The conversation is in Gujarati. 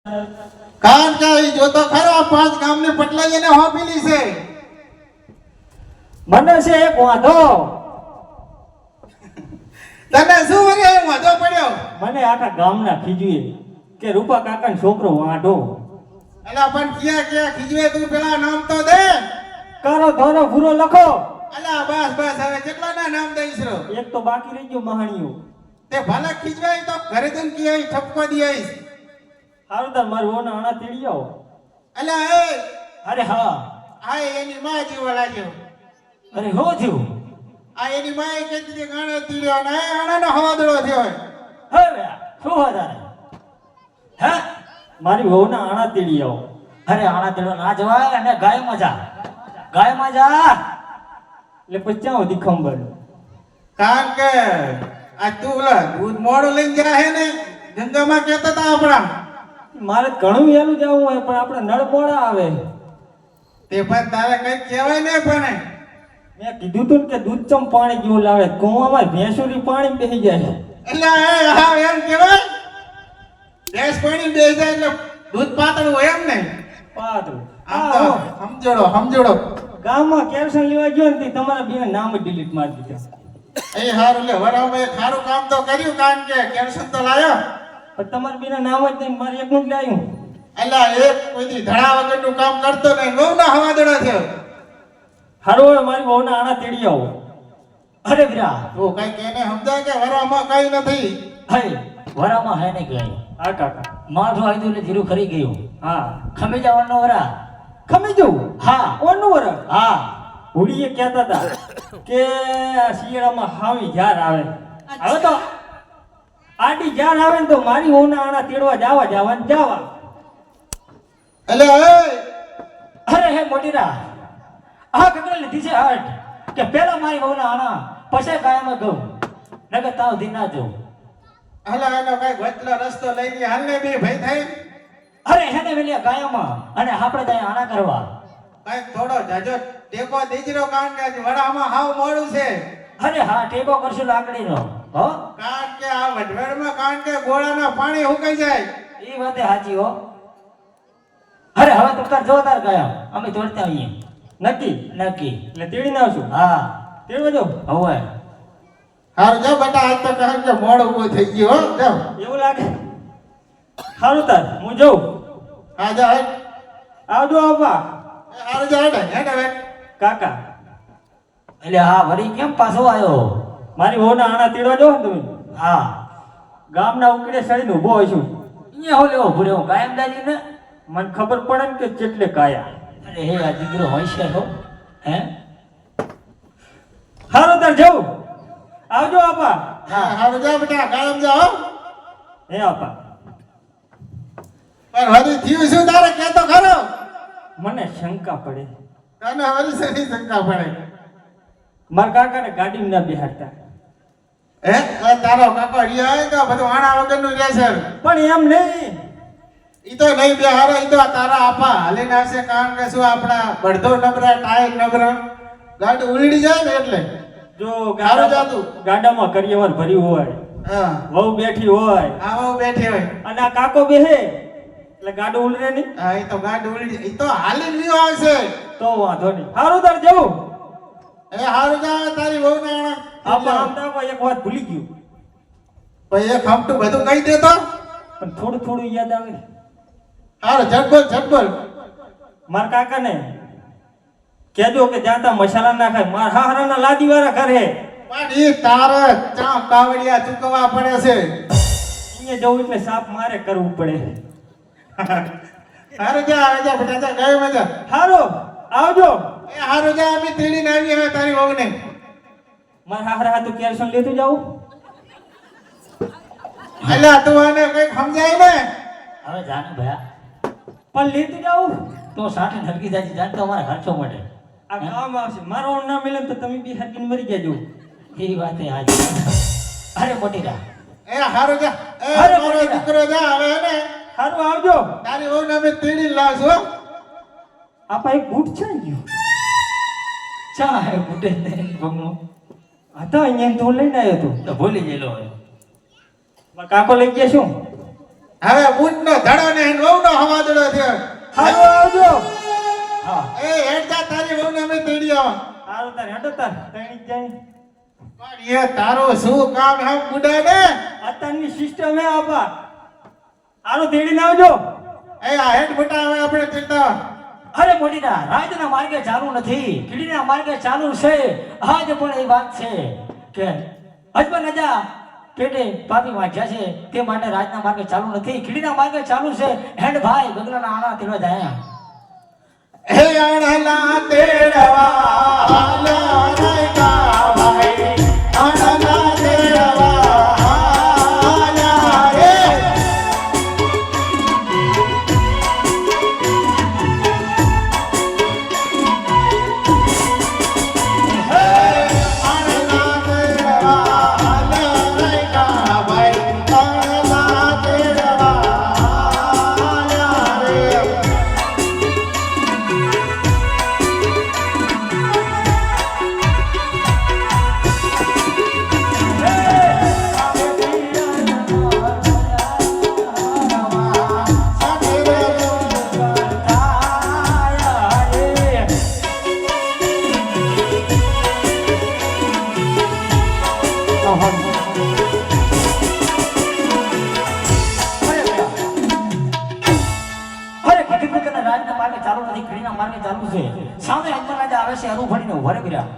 કારણ કે ઈ જોતો ખરો પાંચ ગામની પટલાઈ એને હોપીલી છે. મને છે એક વાંધો. તને શું વરે વાંધો પડ્યો? મને આખા ગામના ખીજવે કે રૂપા કાકાનો છોકરો વાંઢો. અલા પણ ક્યાં ક્યાં ખીજવે તું પેલા નામ તો દે. કારો ધોરો ભૂરો લખો. અલા બસ બસ હવે કેટલાના નામ દઈશ રો? એક તો બાકી રહી ગયો મહાણીઓ. તે ભલે ખીજવે તો ઘરે જઈને કીએ ઠપકો દીઈશ. હારું તાર મારું ઓના આણા તેડી આવો. અલા એ અરે હા. આ એની માં જીવા લાગ્યો. અરે હો થયું. આ એની માં એ કહેતી હતી ગાણો તીડ્યો ને આણાનો હવાદળો થયો. હવે શું વધારે હે મારી વહુના આણા તેડી આવો. અરે આણા તેડો ના જવાય અને ગાયમાં જા. ગાયમાં જા એટલે પછી ક્યાં સુધી ખંભર. કારણ કે આ તું ઓલા દૂધ મોડું લઈને જાય હે ને ગંગામાં કહેતા હતા આપણા. મારે ઘણું વહેલું જવું હોય પણ આપણે નળ મોડા આવે. તે પણ તારે કઈ કહેવાય ને પણ મેં કીધું તું કે દૂધ ચમ પાણી જેવું લાવે. કુવામાં ભેંસુરી પાણી બેસી જાય. એટલે હા એમ કહેવાય ભેંસ પાણી બેસી જાય એટલે દૂધ પાતળું હોય એમ ને. પાતળું. આમ તો સમજોડો સમજોડો. ગામમાં કેલ્શિયમ લેવા ગયો ને તે તમારા બેન નામ જ ડિલીટ મારી દીધા. એ હારું લે વરામાં એક સારું કામ તો કર્યું કારણ કે કેલ્શિયમ તો લાયો. પણ તમારા બેન નામ જ નહીં મારે એકનું જ લાવ્યું. અલા એક કોઈ ધડા વગરનું કામ કરતો નહીં બહુ ના હવાદળો થયો. હારું હવે મારી વહુના આણા તેડી આવો. અરે વીરા તું કઈ કેને સમજાય કે વરામાં કઈ નથી. હે વરામાં હે ને ગઈ હા કાકા. માથું આવી એટલે જીરું ખરી ગયું. હા ખમી જવાનો વરા. ખમી જવું. હા ઓનું વર. હા હુડીએ કહેતા હતા કે આ શિયાળામાં હાવી ઝાર આવે. હવે તો આડી ઝાર આવે ને તો મારી વહુના આણા તેડવા જવા ને જવા. એટલે અરે હે મોટીરા આ કકડે લીધી છે હટ કે પેલા મારી વહુના આણા પછી ગાયમાં ગઉં નકર તાવ દી ના જો. હલા એનો કઈ વચલો રસ્તો લઈ ગઈ હાલને બી ભાઈ થઈ. અરે હેને વેલિયા ગાયમાં અને આપણે ત્યાં આણા કરવા. કઈ થોડો જાજો ટેકો દીજરો કારણ કે વડામાં હાવ મોડું છે. અરે હા ટેકો કરશું લાકડીનો. હો કારણ કે આ વઢવેડમાં કારણ કે ગોળાના પાણી હુકાઈ જાય. એ વાતે સાચી હો. અરે હવે તું તાર જો તાર ગયા અમે તોડતા આવીએ. નક્કી નક્કી એટલે તેડીને આવશું. હા તેડવા જાવ. હવે હારું જા બેટા આજ તો કારણ કે મોડું ઊભું થઈ ગયું હો જાવ. એવું લાગે. સારું તાર હું જઉં. હા જા હેડ. આવજો આવવા હારું જા હેડ હેડ હવે. કાકા. એટલે હા વળી કેમ પાછો આવ્યો? મારી વહુના આણા તેડવા જાવ ને તમે હા ગામના ઉકળે સડીને ઊભો હશું. અહીંયા હો લેવો ભૂર્યો કાયમ દાદી ને. મને ખબર પડે ને કે કેટલે કાયા. અરે હે આ દીકરો હોશિયાર હો. હે સારું તાર જવું. આવજો આપા. હા હારું જા બેટા કાયમ જા હો. હે આપા. પણ હરી થયું શું તારે કહેતો ખરો? મને શંકા પડે. તને હરી સની શંકા પડે. મારા કાકાને ગાડીમાં ના બેહાડતા. હે આ તારો કાકો રિયા હે કે બધું આણા વગરનું રહેશે. પણ એમ નહીં. ઈ તો નહીં બેહારો ઈ તો તારા આપા હાલીને આવશે કારણ કે શું આપણા બળધો નબળા ટાયર નબળા ગાડી ઉલડી જાય ને એટલે. જો હારું જાતું. ગાડામાં કરિયાવર ભર્યું હોય, હા વહુ બેઠી હોય આવો બેઠી હોય. અને આ કાકો બેહે એટલે ગાડું ઉલરે નહીં. હા ઈ તો ગાડી ઉલડી ઈ તો હાલીને લ્યો આવશે. તો વાંધો નહીં. સારું તાર જવું. એ હારું જા તારી વહુ ને આપા આમ તો આપા એક વાત ભૂલી ગયું. ભાઈ એક હમતું બધું કહી દેતો. પણ થોડું થોડું યાદ આવે. હારું ઝટ બોલ. મારા કાકાને કહેજો કે જાતા મસાલા ના ખાય. મારા હાહરાના લાદીવાળા ઘર હે. પણ ઈ તારે ચા કાવડિયા ચૂકવવા પડે છે. અહીંયા જવું એટલે સાપ મારે કરવું પડે. હારું જા હવે જા બેટા જા ગયો મજા. હારું આવજો. એ હારું જા અમે તેડીને આવી હવે તારી વહુને. મારા હાહરા હાથું કેલ્શિયમ લેતું જાવું. અલ્યા તું આને કઈક સમજાય ને. હવે જાને ભયા પણ લેતું જાવું. તો સાઠે ઢલકી જાજી જાન તો અમારા ખર્ચો મળે. આ કામ આવશે. મારો ના મિલે ને તો તમે બી હરકીને મરી ગયા. એ વાતે હાજી. અરે મોટીરા એ હારું જા. એ હારું મારો બેટા. દીકરો જા હવે ને હારું આવજો. તારી વહુને અમે તેડીને લાવશું હો. આપા એક બૂટ છે ને ગયો. ચા હે બુટે ને બમણો હતા અહીંયા તો લઈને આવ્યો હતો. તો ભૂલી ગયેલો હોય. મારા કાકો લઈ ગયા શું? હવે ઊંટનો ધડો ને એનો વહુનો હવાદળો થયો. હાલો આવજો. હા એ હેડતા તારી વહુને અમે તેડી આવા. હારું તાર હેડો તાર તેણી જ જાય. પણ એ તારું શું કામ હે બુડા ને? અત્યારની સિસ્ટમ હે આપા. હાલો તેડીને આવજો. એ આ હેડ મોટા હવે આપણે તેડતા. અરે મોટીના રાજના માર્ગે ચાલુ નથી, કીડીના માર્ગે ચાલુ છે. આજ પણ એ વાત છે કે હજબન રાજા પેટે પાપી વાંચ્યા છે, તે માટે રાજના માર્ગે ચાલુ નથી, કીડીના માર્ગે ચાલુ છે. હેડ ભાઈ ગગલાના આણા તેડવા જાય. હે અણલા તેડવા આલા રે કા ભાઈ, અણલા તેડવા આલા રે. હે અણલા તેડવા આલા રે કા ભાઈ, અણલા તેડવા આલા રે. રાજના માર્ગે ચાલુ નથી, કીડીના માર્ગે ચાલુ છે. સામે હજબન રાજા આવે છે, હરું ભણીને ઉભા રે કર્યા.